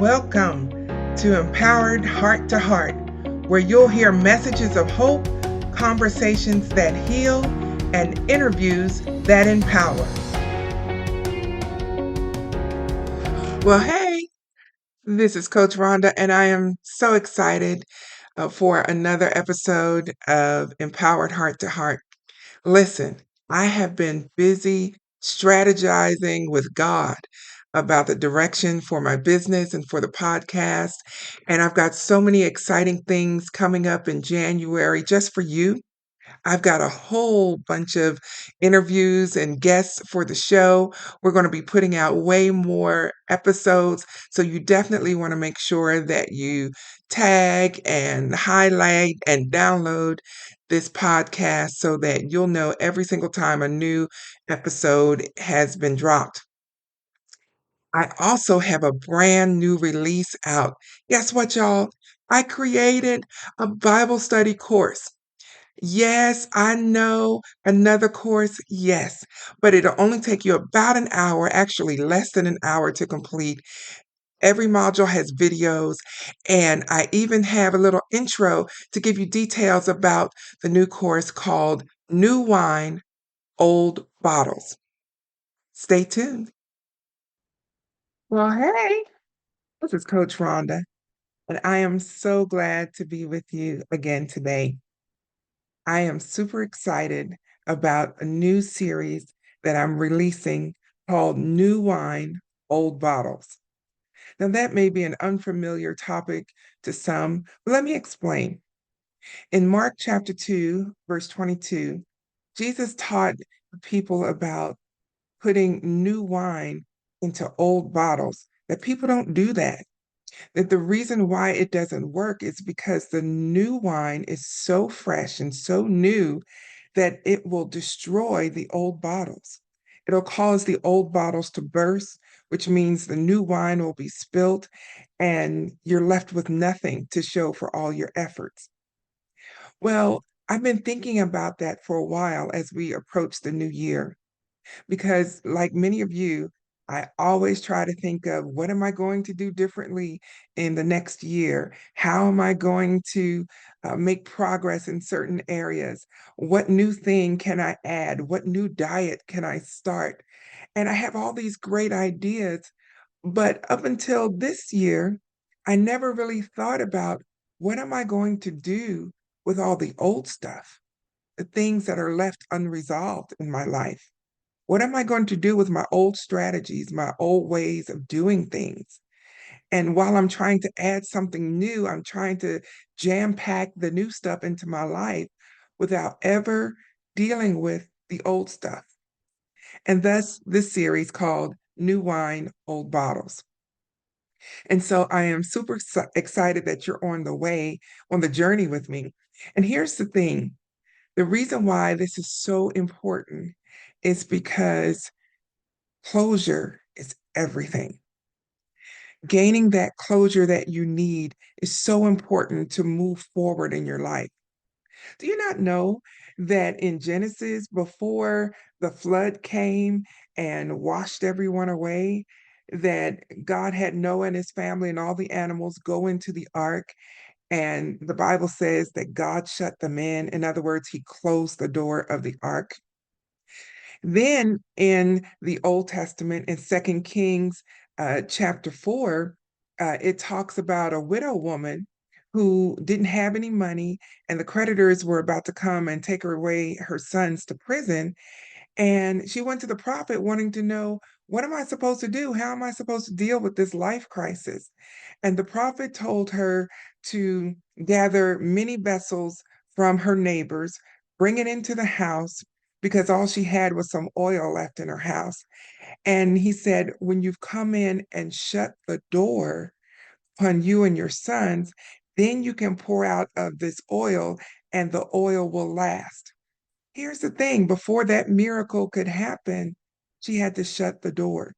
Welcome to Empowered Heart to Heart, where you'll hear messages of hope, conversations that heal, and interviews that empower. Well, hey, this is Coach Rhonda, and I am so excited for another episode of Empowered Heart to Heart. Listen, I have been busy strategizing with God about the direction for my business and for the podcast. And I've got so many exciting things coming up in January just for you. I've got a whole bunch of interviews and guests for the show. We're going to be putting out way more episodes. So you definitely want to make sure that you tag and highlight and download this podcast so that you'll know every single time a new episode has been dropped. I also have a brand new release out. Guess what, y'all? I created a Bible study course. Yes, I know another course, yes, but it'll only take you about an hour, actually less than an hour to complete. Every module has videos, and I even have a little intro to give you details about the new course called New Wine, Old Bottles. Stay tuned. Well, hey, this is Coach Rhonda, and I am so glad to be with you again today. I am super excited about a new series that I'm releasing called New Wine, Old Bottles. Now, that may be an unfamiliar topic to some, but let me explain. In Mark chapter 2, verse 22, Jesus taught the people about putting new wine into old bottles, that people don't do that. That the reason why it doesn't work is because the new wine is so fresh and so new that it will destroy the old bottles. It'll cause the old bottles to burst, which means the new wine will be spilt and you're left with nothing to show for all your efforts. Well, I've been thinking about that for a while as we approach the new year because, like many of you, I always try to think of what am I going to do differently in the next year? How am I going to make progress in certain areas? What new thing can I add? What new diet can I start? And I have all these great ideas, but up until this year, I never really thought about what am I going to do with all the old stuff, the things that are left unresolved in my life. What am I going to do with my old strategies, my old ways of doing things? And while I'm trying to add something new, I'm trying to jam pack the new stuff into my life without ever dealing with the old stuff. And thus, this series called New Wine, Old Bottles. And so I am super excited that you're on the way, on the journey with me. And here's the thing, the reason why this is so important is because closure is everything. Gaining that closure that you need is so important to move forward in your life. Do you not know that in Genesis, before the flood came and washed everyone away, that God had Noah and his family and all the animals go into the ark? And the Bible says that God shut them in. In other words, he closed the door of the ark. Then in the Old Testament, in Second Kings chapter 4, it talks about a widow woman who didn't have any money, and the creditors were about to come and take her away, her sons, to prison. And she went to the prophet wanting to know, what am I supposed to do? How am I supposed to deal with this life crisis? And the prophet told her to gather many vessels from her neighbors, bring it into the house, because all she had was some oil left in her house. And he said, when you've come in and shut the door upon you and your sons, then you can pour out of this oil and the oil will last. Here's the thing, before that miracle could happen, she had to shut the door.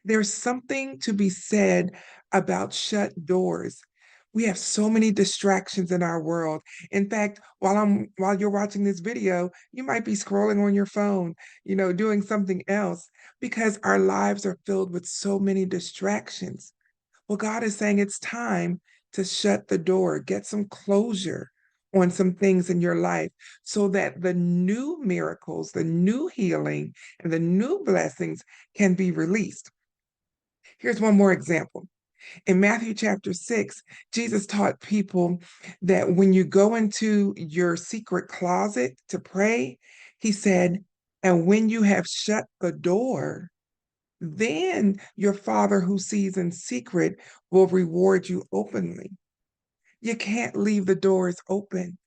There's something to be said about shut doors. We have so many distractions in our world. In fact, while you're watching this video, you might be scrolling on your phone, doing something else because our lives are filled with so many distractions. Well, God is saying it's time to shut the door, get some closure on some things in your life so that the new miracles, the new healing, and the new blessings can be released. Here's one more example. In Matthew chapter 6, Jesus taught people that when you go into your secret closet to pray, he said, and when you have shut the door, then your Father who sees in secret will reward you openly. You can't leave the doors open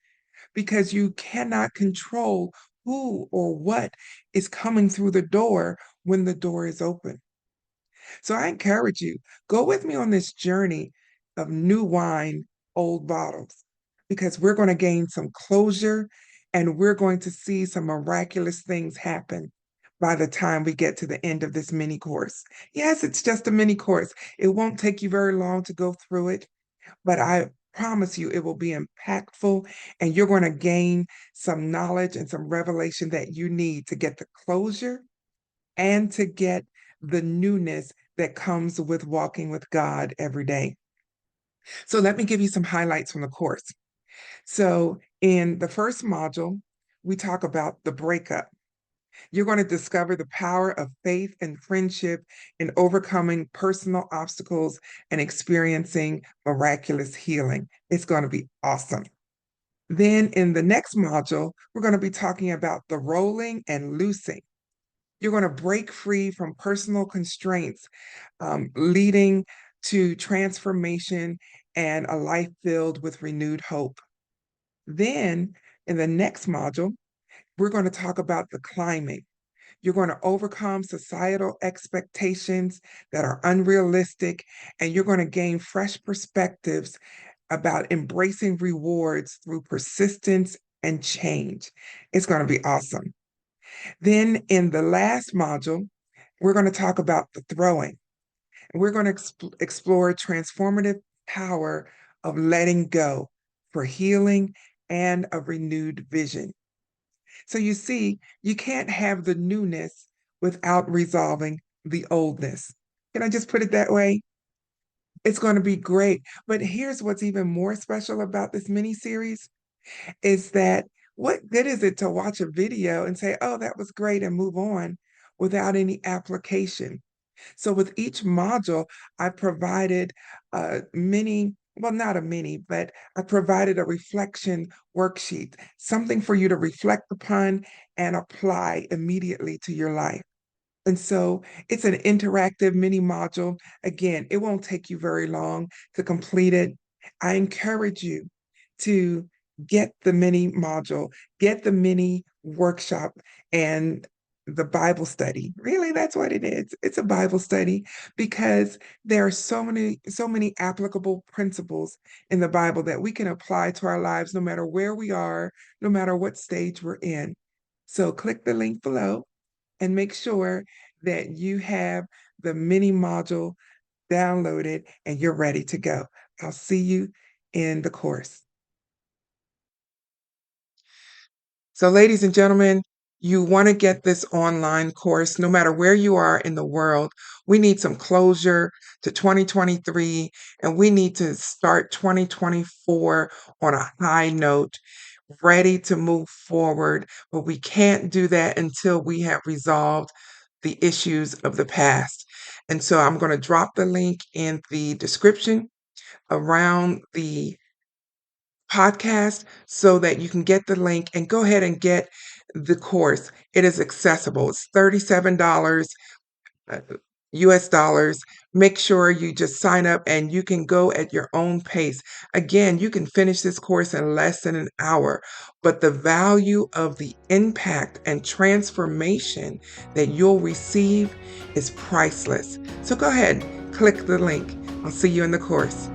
because you cannot control who or what is coming through the door when the door is open. So I encourage you, go with me on this journey of new wine, old bottles, because we're going to gain some closure and we're going to see some miraculous things happen by the time we get to the end of this mini course. Yes, it's just a mini course. It won't take you very long to go through it, but I promise you it will be impactful and you're going to gain some knowledge and some revelation that you need to get the closure and to get the newness that comes with walking with God every day. So let me give you some highlights from the course. So in the first module, we talk about the breakup. You're going to discover the power of faith and friendship in overcoming personal obstacles and experiencing miraculous healing. It's going to be awesome. Then in the next module, we're going to be talking about the rolling and loosing. You're going to break free from personal constraints, leading to transformation and a life filled with renewed hope. Then, in the next module, we're going to talk about the climbing. You're going to overcome societal expectations that are unrealistic, and you're going to gain fresh perspectives about embracing rewards through persistence and change. It's going to be awesome. Then in the last module, we're going to talk about the throwing. And we're going to explore transformative power of letting go for healing and a renewed vision. So you see, you can't have the newness without resolving the oldness. Can I just put it that way? It's going to be great. But here's what's even more special about this mini series is that what good is it to watch a video and say, oh, that was great and move on without any application? So with each module, I provided a mini, well, not a mini, but I provided a reflection worksheet, something for you to reflect upon and apply immediately to your life. And so it's an interactive mini module. Again, it won't take you very long to complete it. I encourage you to get the mini module, get the mini workshop and the Bible study. Really, that's what it is. It's a Bible study because there are so many applicable principles in the Bible that we can apply to our lives no matter where we are, no matter what stage we're in. So click the link below and make sure that you have the mini module downloaded and you're ready to go. I'll see you in the course. So, ladies and gentlemen, you want to get this online course no matter where you are in the world. We need some closure to 2023, and we need to start 2024 on a high note, ready to move forward. But we can't do that until we have resolved the issues of the past. And so I'm going to drop the link in the description around the podcast so that you can get the link and go ahead and get the course. It is accessible. It's $37 uh, US dollars. Make sure you just sign up and you can go at your own pace. Again, you can finish this course in less than an hour, but the value of the impact and transformation that you'll receive is priceless. So go ahead, click the link. I'll see you in the course.